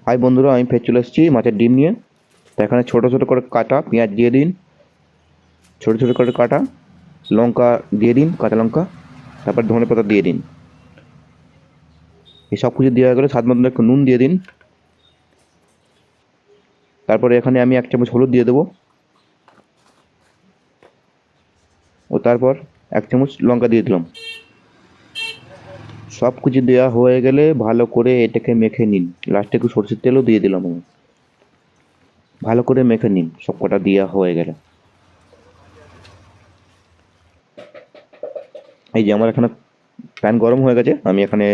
High বন্ধুরা, আমি ফের চলে এসেছি মাছের ডিম নিয়ে। তো এখানে ছোটো ছোটো করে কাটা পেঁয়াজ দিয়ে দিন, ছোটো ছোটো করে কাটা লঙ্কা দিয়ে দিন, কাঁচা লঙ্কা, তারপর ধনে পাতা দিয়ে দিন। এই সব কিছু দেওয়া হয়ে গেলে স্বাদ মতন একটু নুন দিয়ে দিন। তারপরে এখানে আমি 1 চামচ হলুদ দিয়ে দেবো, ও তারপর 1 চামচ লঙ্কা দিয়ে দিলাম। সব কিছু দেওয়া হয়ে গেলে ভালো করে এটাকে মেখে নিন। লাস্টে একটু সরষের তেলও দিয়ে দিলাম আমি। ভালো করে মেখে নিন সব কটা দেওয়া হয়ে গেলে। এই যে আমার এখানে প্যান গরম হয়ে গেছে, আমি এখানে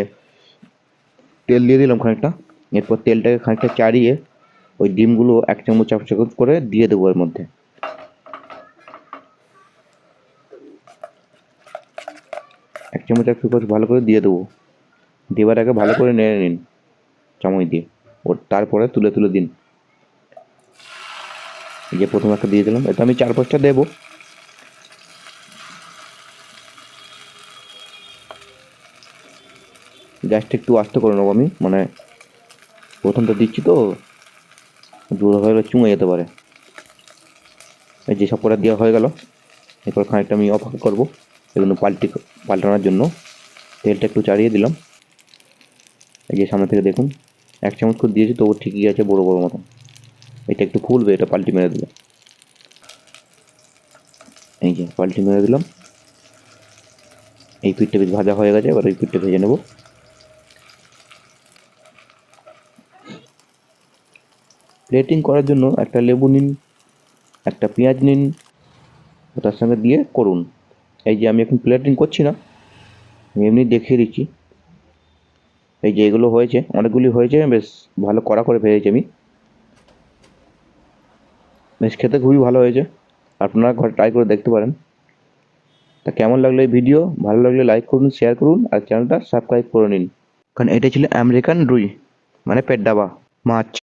তেল দিয়ে দিলাম খানিকটা। এরপর তেলটাকে খানিকটা চাড়িয়ে ওই ডিমগুলো 1 চামচ 1 চামচ করে দিয়ে দেবো এর মধ্যে। 1 চামচ 1 চামচ ভালো করে দিয়ে দেবো। দেবার আগে ভালো করে নেড়ে নিন চামচ দিয়ে, ওর তারপরে তুলে তুলে দিন। এই যে প্রথম একটা দিয়ে দিলাম, এটা আমি 4-5টা দেবো। গ্যাসটা একটু আস্তে করে নেবো আমি, মানে প্রথমটা দিচ্ছি তো জোর হয়ে গেলে চুঙে যেতে পারে। এই যে সব কটা দেওয়া হয়ে গেল। এরপর খানিকটা আমি অপেক্ষা করবো এগুলো পাল্টানোর জন্য। তেলটা একটু চাড়িয়ে দিলাম। এই যে সামনে থেকে দেখুন 1 চামচ করে দিয়েছি, তবু ঠিকই আছে বড় বড় মতন। এটা একটু ফুলবে, এটা পাল্টি মেরে দিলাম। এই যে পাল্টি মেরে দিলাম। এই পিঠটা বেশ ভাজা হয়ে গেছে, এবার ওই পিঠটা ভেজে নেব। প্লেটিং করার জন্য একটা লেবু নিন, একটা পেঁয়াজ নিন, তার সঙ্গে দিয়ে করুন। এই যে আমি এখন প্লেটিং করছি না, আমি এমনি দেখিয়ে দিচ্ছি। এই যে এগুলো হয়েছে, অনেকগুলি হয়েছে, বেশ ভালো কড়া করে ভেজেছি আমি। বেশ খেতে খুবই ভালো হয়েছে, আপনারা ঘরে ট্রাই করে দেখতে পারেন। তা কেমন লাগলো এই ভিডিও? ভালো লাগলে লাইক করুন, শেয়ার করুন, আর চ্যানেলটা সাবস্ক্রাইব করে নিন। কারণ এটা ছিল আমেরিকান রুই, মানে পেট ডাবা মাছ।